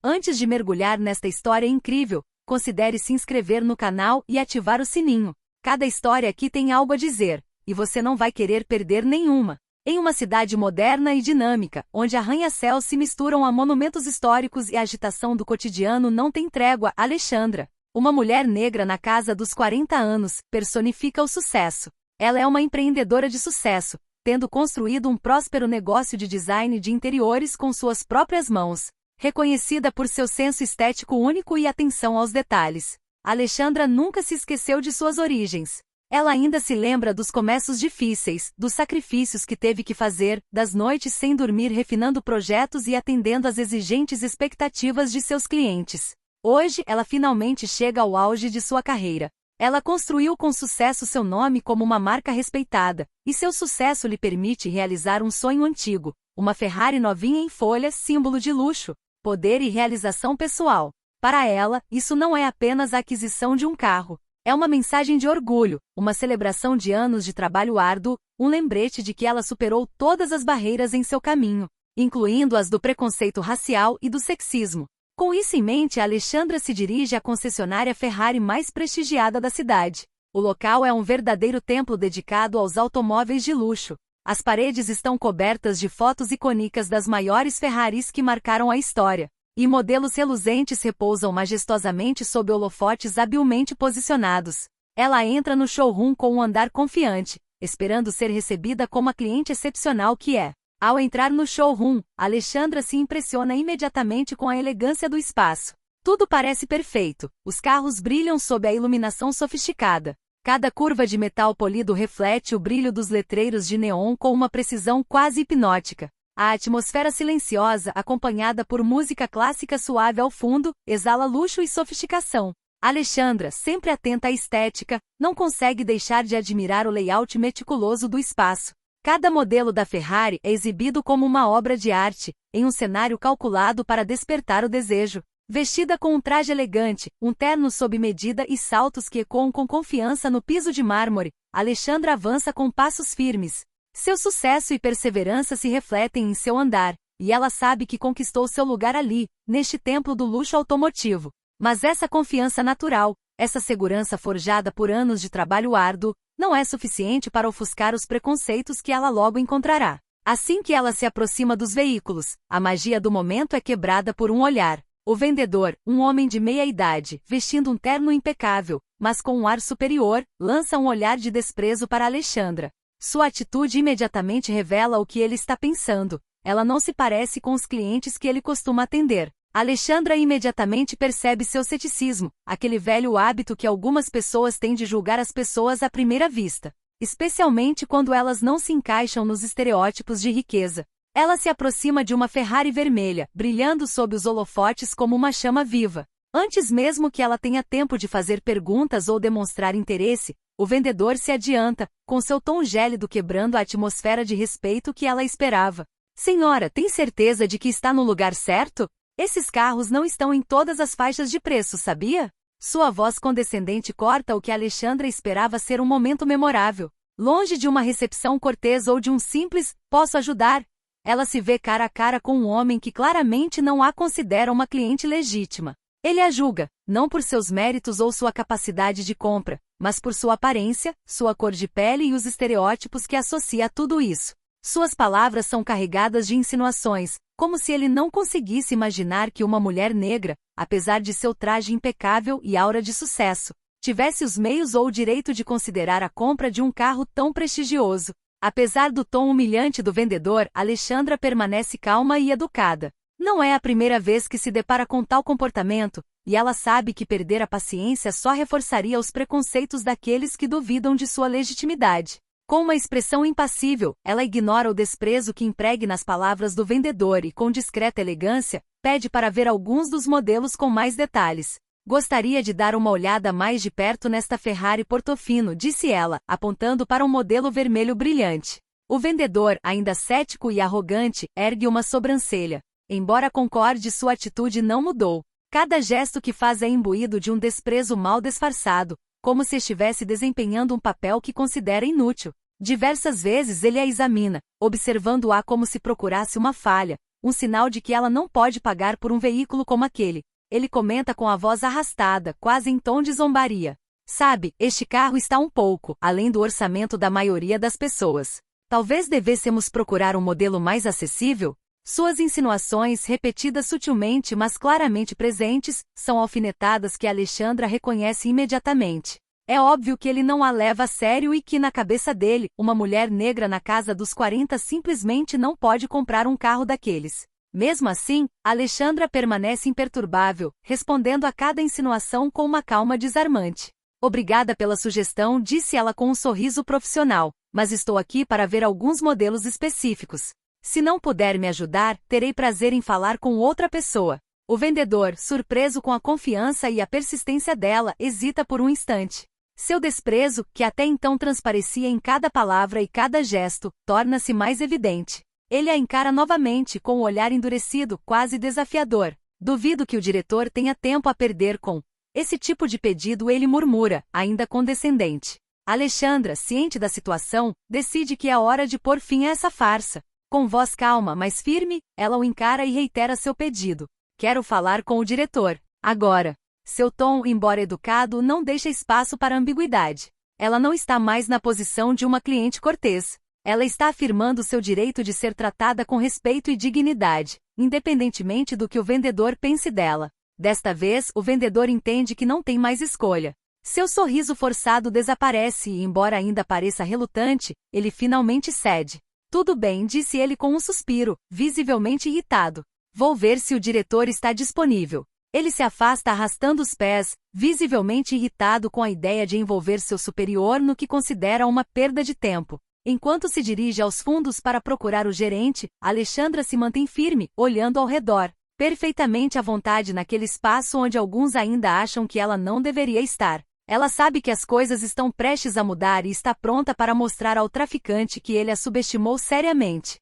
Antes de mergulhar nesta história incrível, considere se inscrever no canal e ativar o sininho. Cada história aqui tem algo a dizer, e você não vai querer perder nenhuma. Em uma cidade moderna e dinâmica, onde arranha-céus se misturam a monumentos históricos e a agitação do cotidiano não tem trégua, Alexandra, uma mulher negra na casa dos 40 anos, personifica o sucesso. Ela é uma empreendedora de sucesso, tendo construído um próspero negócio de design de interiores com suas próprias mãos. Reconhecida por seu senso estético único e atenção aos detalhes, Alexandra nunca se esqueceu de suas origens. Ela ainda se lembra dos começos difíceis, dos sacrifícios que teve que fazer, das noites sem dormir refinando projetos e atendendo às exigentes expectativas de seus clientes. Hoje, ela finalmente chega ao auge de sua carreira. Ela construiu com sucesso seu nome como uma marca respeitada, e seu sucesso lhe permite realizar um sonho antigo, uma Ferrari novinha em folha, símbolo de luxo, poder e realização pessoal. Para ela, isso não é apenas a aquisição de um carro. É uma mensagem de orgulho, uma celebração de anos de trabalho árduo, um lembrete de que ela superou todas as barreiras em seu caminho, incluindo as do preconceito racial e do sexismo. Com isso em mente, Alexandra se dirige à concessionária Ferrari mais prestigiada da cidade. O local é um verdadeiro templo dedicado aos automóveis de luxo. As paredes estão cobertas de fotos icônicas das maiores Ferraris que marcaram a história, e modelos reluzentes repousam majestosamente sob holofotes habilmente posicionados. Ela entra no showroom com um andar confiante, esperando ser recebida como a cliente excepcional que é. Ao entrar no showroom, Alexandra se impressiona imediatamente com a elegância do espaço. Tudo parece perfeito, os carros brilham sob a iluminação sofisticada. Cada curva de metal polido reflete o brilho dos letreiros de neon com uma precisão quase hipnótica. A atmosfera silenciosa, acompanhada por música clássica suave ao fundo, exala luxo e sofisticação. Alexandra, sempre atenta à estética, não consegue deixar de admirar o layout meticuloso do espaço. Cada modelo da Ferrari é exibido como uma obra de arte, em um cenário calculado para despertar o desejo. Vestida com um traje elegante, um terno sob medida e saltos que ecoam com confiança no piso de mármore, Alexandra avança com passos firmes. Seu sucesso e perseverança se refletem em seu andar, e ela sabe que conquistou seu lugar ali, neste templo do luxo automotivo. Mas essa confiança natural, essa segurança forjada por anos de trabalho árduo, não é suficiente para ofuscar os preconceitos que ela logo encontrará. Assim que ela se aproxima dos veículos, a magia do momento é quebrada por um olhar. O vendedor, um homem de meia-idade, vestindo um terno impecável, mas com um ar superior, lança um olhar de desprezo para Alexandra. Sua atitude imediatamente revela o que ele está pensando. Ela não se parece com os clientes que ele costuma atender. Alexandra imediatamente percebe seu ceticismo, aquele velho hábito que algumas pessoas têm de julgar as pessoas à primeira vista, especialmente quando elas não se encaixam nos estereótipos de riqueza. Ela se aproxima de uma Ferrari vermelha, brilhando sob os holofotes como uma chama viva. Antes mesmo que ela tenha tempo de fazer perguntas ou demonstrar interesse, o vendedor se adianta, com seu tom gélido quebrando a atmosfera de respeito que ela esperava. Senhora, tem certeza de que está no lugar certo? Esses carros não estão em todas as faixas de preço, sabia? Sua voz condescendente corta o que Alexandra esperava ser um momento memorável. Longe de uma recepção cortês ou de um simples, posso ajudar? Ela se vê cara a cara com um homem que claramente não a considera uma cliente legítima. Ele a julga, não por seus méritos ou sua capacidade de compra, mas por sua aparência, sua cor de pele e os estereótipos que associa a tudo isso. Suas palavras são carregadas de insinuações, como se ele não conseguisse imaginar que uma mulher negra, apesar de seu traje impecável e aura de sucesso, tivesse os meios ou o direito de considerar a compra de um carro tão prestigioso. Apesar do tom humilhante do vendedor, Alexandra permanece calma e educada. Não é a primeira vez que se depara com tal comportamento, e ela sabe que perder a paciência só reforçaria os preconceitos daqueles que duvidam de sua legitimidade. Com uma expressão impassível, ela ignora o desprezo que impregue nas palavras do vendedor e, com discreta elegância, pede para ver alguns dos modelos com mais detalhes. Gostaria de dar uma olhada mais de perto nesta Ferrari Portofino, disse ela, apontando para um modelo vermelho brilhante. O vendedor, ainda cético e arrogante, ergue uma sobrancelha. Embora concorde, sua atitude não mudou. Cada gesto que faz é imbuído de um desprezo mal disfarçado, como se estivesse desempenhando um papel que considera inútil. Diversas vezes ele a examina, observando-a como se procurasse uma falha, um sinal de que ela não pode pagar por um veículo como aquele. Ele comenta com a voz arrastada, quase em tom de zombaria. Sabe, este carro está um pouco além do orçamento da maioria das pessoas. Talvez devêssemos procurar um modelo mais acessível? Suas insinuações, repetidas sutilmente mas claramente presentes, são alfinetadas que Alexandra reconhece imediatamente. É óbvio que ele não a leva a sério e que, na cabeça dele, uma mulher negra na casa dos 40 simplesmente não pode comprar um carro daqueles. Mesmo assim, Alexandra permanece imperturbável, respondendo a cada insinuação com uma calma desarmante. Obrigada pela sugestão, disse ela com um sorriso profissional, mas estou aqui para ver alguns modelos específicos. Se não puder me ajudar, terei prazer em falar com outra pessoa. O vendedor, surpreso com a confiança e a persistência dela, hesita por um instante. Seu desprezo, que até então transparecia em cada palavra e cada gesto, torna-se mais evidente. Ele a encara novamente com o olhar endurecido, quase desafiador. Duvido que o diretor tenha tempo a perder com esse tipo de pedido, ele murmura, ainda condescendente. Alexandra, ciente da situação, decide que é hora de pôr fim a essa farsa. Com voz calma, mas firme, ela o encara e reitera seu pedido. Quero falar com o diretor. Agora. Seu tom, embora educado, não deixa espaço para ambiguidade. Ela não está mais na posição de uma cliente cortês. Ela está afirmando seu direito de ser tratada com respeito e dignidade, independentemente do que o vendedor pense dela. Desta vez, o vendedor entende que não tem mais escolha. Seu sorriso forçado desaparece e, embora ainda pareça relutante, ele finalmente cede. Tudo bem, disse ele com um suspiro, visivelmente irritado. Vou ver se o diretor está disponível. Ele se afasta arrastando os pés, visivelmente irritado com a ideia de envolver seu superior no que considera uma perda de tempo. Enquanto se dirige aos fundos para procurar o gerente, Alexandra se mantém firme, olhando ao redor, perfeitamente à vontade naquele espaço onde alguns ainda acham que ela não deveria estar. Ela sabe que as coisas estão prestes a mudar e está pronta para mostrar ao traficante que ele a subestimou seriamente.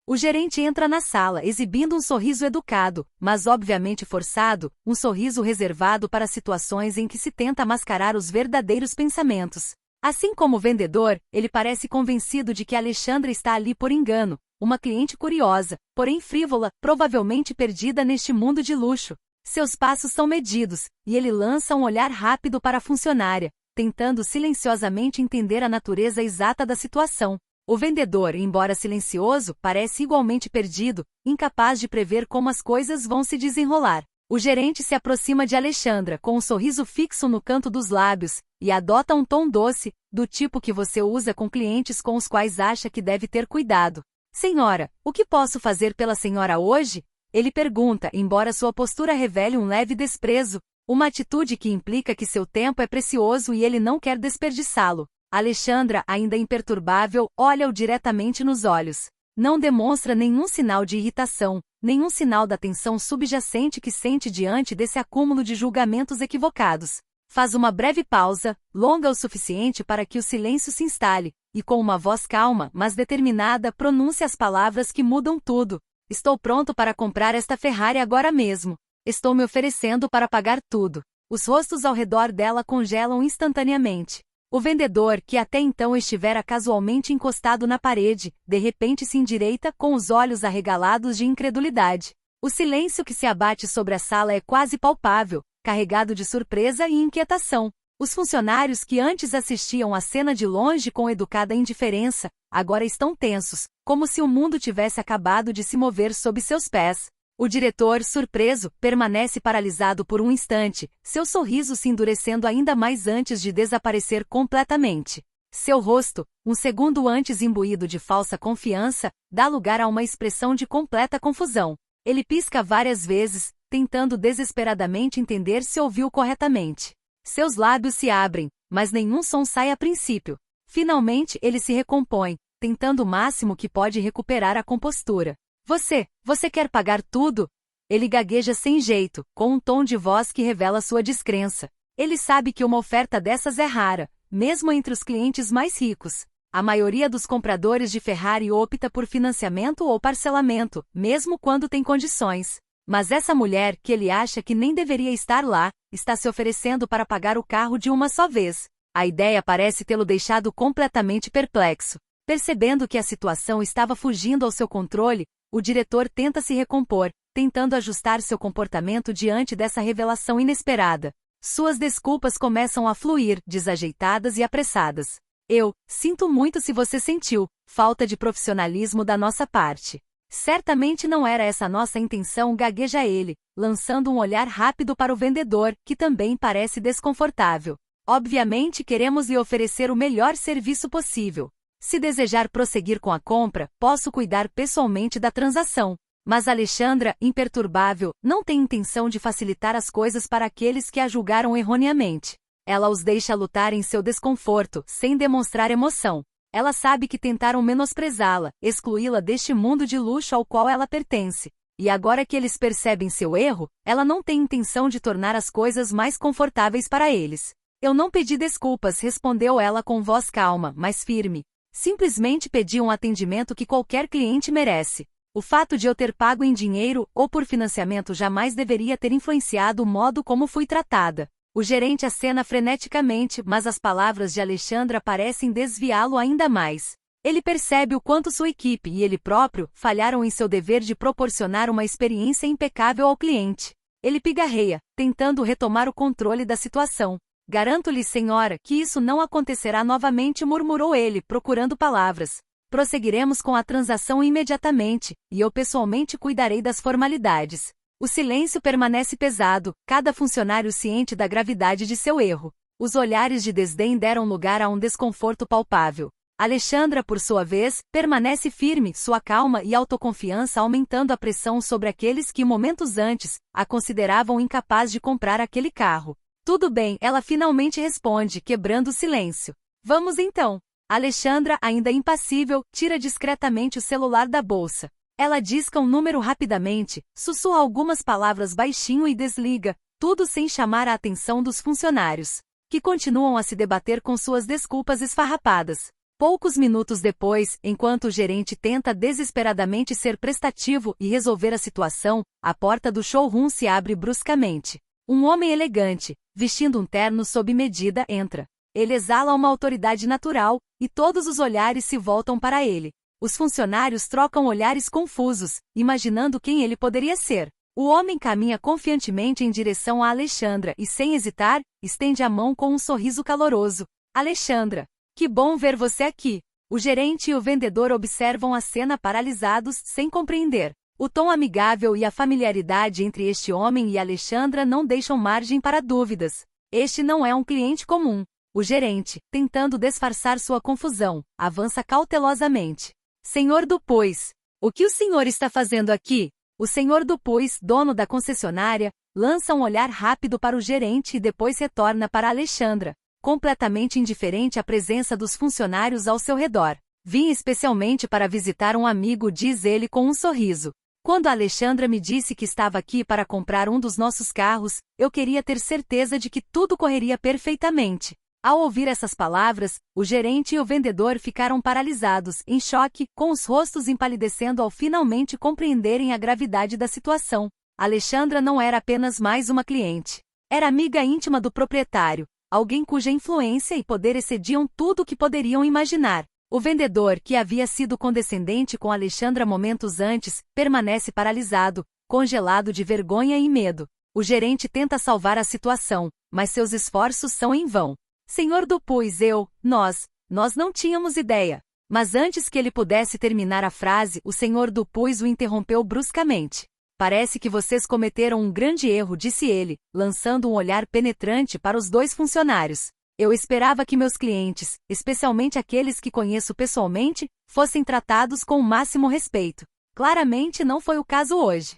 O gerente entra na sala exibindo um sorriso educado, mas obviamente forçado, um sorriso reservado para situações em que se tenta mascarar os verdadeiros pensamentos. Assim como o vendedor, ele parece convencido de que Alexandra está ali por engano, uma cliente curiosa, porém frívola, provavelmente perdida neste mundo de luxo. Seus passos são medidos, e ele lança um olhar rápido para a funcionária, tentando silenciosamente entender a natureza exata da situação. O vendedor, embora silencioso, parece igualmente perdido, incapaz de prever como as coisas vão se desenrolar. O gerente se aproxima de Alexandra com um sorriso fixo no canto dos lábios, e adota um tom doce, do tipo que você usa com clientes com os quais acha que deve ter cuidado. Senhora, o que posso fazer pela senhora hoje? Ele pergunta, embora sua postura revele um leve desprezo, uma atitude que implica que seu tempo é precioso e ele não quer desperdiçá-lo. Alexandra, ainda imperturbável, olha-o diretamente nos olhos. Não demonstra nenhum sinal de irritação, nenhum sinal da tensão subjacente que sente diante desse acúmulo de julgamentos equivocados. Faz uma breve pausa, longa o suficiente para que o silêncio se instale, e com uma voz calma, mas determinada, pronuncia as palavras que mudam tudo. Estou pronto para comprar esta Ferrari agora mesmo. Estou me oferecendo para pagar tudo. Os rostos ao redor dela congelam instantaneamente. O vendedor, que até então estivera casualmente encostado na parede, de repente se endireita com os olhos arregalados de incredulidade. O silêncio que se abate sobre a sala é quase palpável, carregado de surpresa e inquietação. Os funcionários que antes assistiam à cena de longe com educada indiferença, agora estão tensos, como se o mundo tivesse acabado de se mover sob seus pés. O diretor, surpreso, permanece paralisado por um instante, seu sorriso se endurecendo ainda mais antes de desaparecer completamente. Seu rosto, um segundo antes imbuído de falsa confiança, dá lugar a uma expressão de completa confusão. Ele pisca várias vezes, tentando desesperadamente entender se ouviu corretamente. Seus lábios se abrem, mas nenhum som sai a princípio. Finalmente ele se recompõe, tentando o máximo que pode recuperar a compostura. Você quer pagar tudo? Ele gagueja sem jeito, com um tom de voz que revela sua descrença. Ele sabe que uma oferta dessas é rara, mesmo entre os clientes mais ricos. A maioria dos compradores de Ferrari opta por financiamento ou parcelamento, mesmo quando tem condições. Mas essa mulher, que ele acha que nem deveria estar lá, está se oferecendo para pagar o carro de uma só vez. A ideia parece tê-lo deixado completamente perplexo. Percebendo que a situação estava fugindo ao seu controle, O diretor tenta se recompor, tentando ajustar seu comportamento diante dessa revelação inesperada. Suas desculpas começam a fluir, desajeitadas e apressadas. Eu sinto muito se você sentiu falta de profissionalismo da nossa parte. Certamente não era essa nossa intenção, gagueja ele, lançando um olhar rápido para o vendedor, que também parece desconfortável. Obviamente queremos lhe oferecer o melhor serviço possível. Se desejar prosseguir com a compra, posso cuidar pessoalmente da transação. Mas Alexandra, imperturbável, não tem intenção de facilitar as coisas para aqueles que a julgaram erroneamente. Ela os deixa lutar em seu desconforto, sem demonstrar emoção. Ela sabe que tentaram menosprezá-la, excluí-la deste mundo de luxo ao qual ela pertence. E agora que eles percebem seu erro, ela não tem intenção de tornar as coisas mais confortáveis para eles. Eu não pedi desculpas, respondeu ela com voz calma, mas firme. Simplesmente pedi um atendimento que qualquer cliente merece. O fato de eu ter pago em dinheiro ou por financiamento jamais deveria ter influenciado o modo como fui tratada. O gerente acena freneticamente, mas as palavras de Alexandra parecem desviá-lo ainda mais. Ele percebe o quanto sua equipe e ele próprio falharam em seu dever de proporcionar uma experiência impecável ao cliente. Ele pigarreia, tentando retomar o controle da situação. Garanto-lhe, senhora, que isso não acontecerá novamente, murmurou ele, procurando palavras. Prosseguiremos com a transação imediatamente, e eu pessoalmente cuidarei das formalidades. O silêncio permanece pesado, cada funcionário ciente da gravidade de seu erro. Os olhares de desdém deram lugar a um desconforto palpável. Alexandra, por sua vez, permanece firme, sua calma e autoconfiança aumentando a pressão sobre aqueles que momentos antes a consideravam incapaz de comprar aquele carro. Tudo bem, ela finalmente responde, quebrando o silêncio. Vamos então. Alexandra, ainda impassível, tira discretamente o celular da bolsa. Ela disca um número rapidamente, sussurra algumas palavras baixinho e desliga, tudo sem chamar a atenção dos funcionários, que continuam a se debater com suas desculpas esfarrapadas. Poucos minutos depois, enquanto o gerente tenta desesperadamente ser prestativo e resolver a situação, a porta do showroom se abre bruscamente. Um homem elegante, vestindo um terno sob medida, entra. Ele exala uma autoridade natural, e todos os olhares se voltam para ele. Os funcionários trocam olhares confusos, imaginando quem ele poderia ser. O homem caminha confiantemente em direção a Alexandra e, sem hesitar, estende a mão com um sorriso caloroso. Alexandra, que bom ver você aqui. O gerente e o vendedor observam a cena paralisados, sem compreender. O tom amigável e a familiaridade entre este homem e Alexandra não deixam margem para dúvidas. Este não é um cliente comum. O gerente, tentando disfarçar sua confusão, avança cautelosamente. Senhor Dupuis, o que o senhor está fazendo aqui? O senhor Dupuis, dono da concessionária, lança um olhar rápido para o gerente e depois retorna para Alexandra, completamente indiferente à presença dos funcionários ao seu redor. Vim especialmente para visitar um amigo, diz ele com um sorriso. Quando a Alexandra me disse que estava aqui para comprar um dos nossos carros, eu queria ter certeza de que tudo correria perfeitamente. Ao ouvir essas palavras, o gerente e o vendedor ficaram paralisados, em choque, com os rostos empalidecendo ao finalmente compreenderem a gravidade da situação. Alexandra não era apenas mais uma cliente. Era amiga íntima do proprietário, alguém cuja influência e poder excediam tudo o que poderiam imaginar. O vendedor, que havia sido condescendente com Alexandra momentos antes, permanece paralisado, congelado de vergonha e medo. O gerente tenta salvar a situação, mas seus esforços são em vão. Senhor Dupuis, nós não tínhamos ideia. Mas antes que ele pudesse terminar a frase, o senhor Dupuis o interrompeu bruscamente. Parece que vocês cometeram um grande erro, disse ele, lançando um olhar penetrante para os dois funcionários. Eu esperava que meus clientes, especialmente aqueles que conheço pessoalmente, fossem tratados com o máximo respeito. Claramente não foi o caso hoje.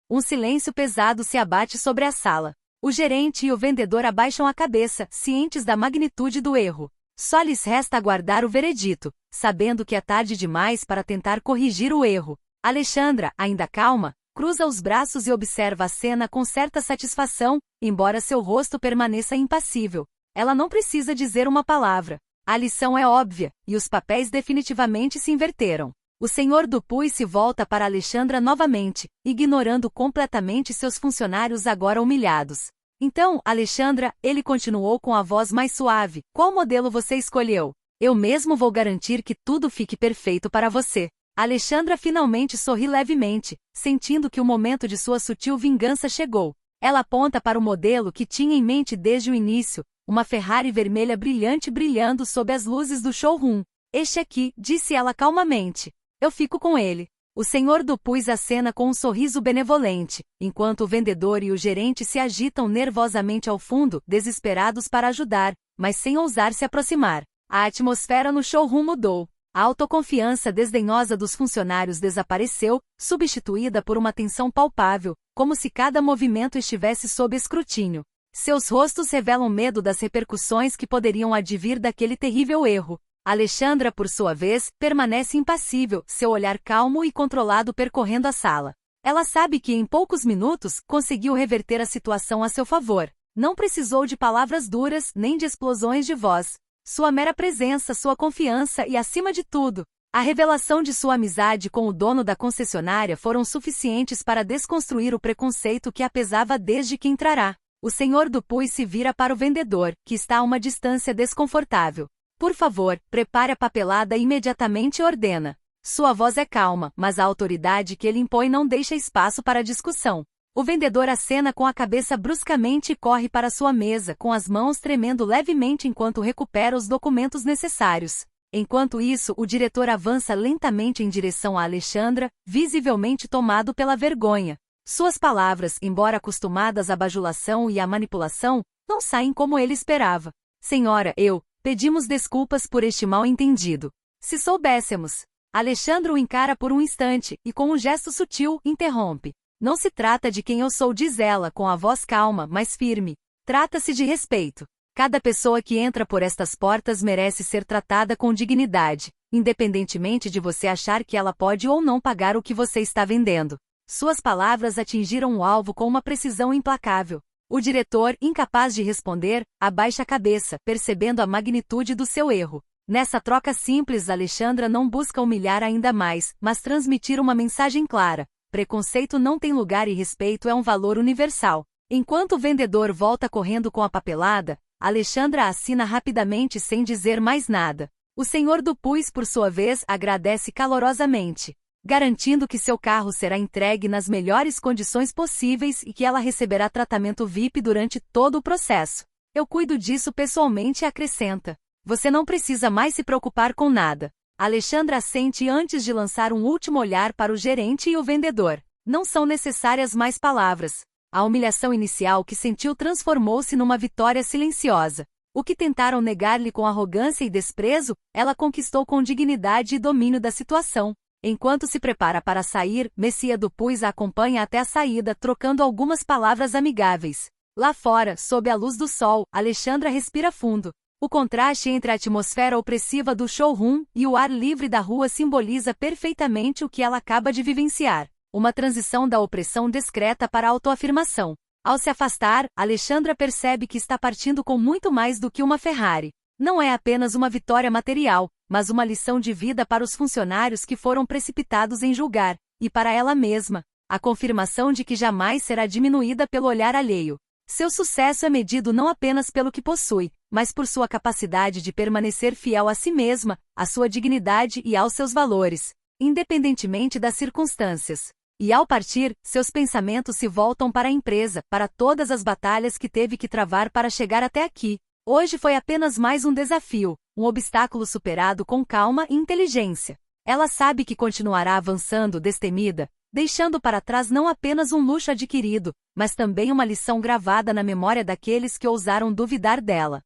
Um silêncio pesado se abate sobre a sala. O gerente e o vendedor abaixam a cabeça, cientes da magnitude do erro. Só lhes resta aguardar o veredito, sabendo que é tarde demais para tentar corrigir o erro. Alexandra, ainda calma, cruza os braços e observa a cena com certa satisfação, embora seu rosto permaneça impassível. Ela não precisa dizer uma palavra. A lição é óbvia, e os papéis definitivamente se inverteram. O senhor Dupuis se volta para Alexandra novamente, ignorando completamente seus funcionários agora humilhados. Então, Alexandra, ele continuou com a voz mais suave, qual modelo você escolheu? Eu mesmo vou garantir que tudo fique perfeito para você. Alexandra finalmente sorri levemente, sentindo que o momento de sua sutil vingança chegou. Ela aponta para o modelo que tinha em mente desde o início, uma Ferrari vermelha brilhante brilhando sob as luzes do showroom. Este aqui, disse ela calmamente. Eu fico com ele. O senhor Dupuis acena com um sorriso benevolente, enquanto o vendedor e o gerente se agitam nervosamente ao fundo, desesperados para ajudar, mas sem ousar se aproximar. A atmosfera no showroom mudou. A autoconfiança desdenhosa dos funcionários desapareceu, substituída por uma tensão palpável, como se cada movimento estivesse sob escrutínio. Seus rostos revelam medo das repercussões que poderiam advir daquele terrível erro. Alexandra, por sua vez, permanece impassível, seu olhar calmo e controlado percorrendo a sala. Ela sabe que em poucos minutos conseguiu reverter a situação a seu favor. Não precisou de palavras duras nem de explosões de voz. Sua mera presença, sua confiança e, acima de tudo, a revelação de sua amizade com o dono da concessionária foram suficientes para desconstruir o preconceito que a pesava desde que entrará. O senhor Dupuis se vira para o vendedor, que está a uma distância desconfortável. Por favor, prepare a papelada imediatamente e ordena. Sua voz é calma, mas a autoridade que ele impõe não deixa espaço para discussão. O vendedor acena com a cabeça bruscamente e corre para sua mesa, com as mãos tremendo levemente enquanto recupera os documentos necessários. Enquanto isso, o diretor avança lentamente em direção a Alexandra, visivelmente tomado pela vergonha. Suas palavras, embora acostumadas à bajulação e à manipulação, não saem como ele esperava. Senhora, pedimos desculpas por este mal-entendido. Se soubéssemos. Alexandra o encara por um instante, e com um gesto sutil, interrompe. Não se trata de quem eu sou, diz ela, com a voz calma, mas firme. Trata-se de respeito. Cada pessoa que entra por estas portas merece ser tratada com dignidade, independentemente de você achar que ela pode ou não pagar o que você está vendendo. Suas palavras atingiram o alvo com uma precisão implacável. O diretor, incapaz de responder, abaixa a cabeça, percebendo a magnitude do seu erro. Nessa troca simples, Alexandra não busca humilhar ainda mais, mas transmitir uma mensagem clara. Preconceito não tem lugar e respeito é um valor universal. Enquanto o vendedor volta correndo com a papelada, Alexandra assina rapidamente sem dizer mais nada. O senhor Dupuis, por sua vez, agradece calorosamente, garantindo que seu carro será entregue nas melhores condições possíveis e que ela receberá tratamento VIP durante todo o processo. Eu cuido disso pessoalmente, acrescenta. Você não precisa mais se preocupar com nada. Alexandra assente antes de lançar um último olhar para o gerente e o vendedor. Não são necessárias mais palavras. A humilhação inicial que sentiu transformou-se numa vitória silenciosa. O que tentaram negar-lhe com arrogância e desprezo, ela conquistou com dignidade e domínio da situação. Enquanto se prepara para sair, Messia Dupuis a acompanha até a saída, trocando algumas palavras amigáveis. Lá fora, sob a luz do sol, Alexandra respira fundo. O contraste entre a atmosfera opressiva do showroom e o ar livre da rua simboliza perfeitamente o que ela acaba de vivenciar. Uma transição da opressão discreta para a autoafirmação. Ao se afastar, Alexandra percebe que está partindo com muito mais do que uma Ferrari. Não é apenas uma vitória material, mas uma lição de vida para os funcionários que foram precipitados em julgar, e para ela mesma, a confirmação de que jamais será diminuída pelo olhar alheio. Seu sucesso é medido não apenas pelo que possui, mas por sua capacidade de permanecer fiel a si mesma, à sua dignidade e aos seus valores, independentemente das circunstâncias. E ao partir, seus pensamentos se voltam para a empresa, para todas as batalhas que teve que travar para chegar até aqui. Hoje foi apenas mais um desafio, um obstáculo superado com calma e inteligência. Ela sabe que continuará avançando destemida, deixando para trás não apenas um luxo adquirido, mas também uma lição gravada na memória daqueles que ousaram duvidar dela.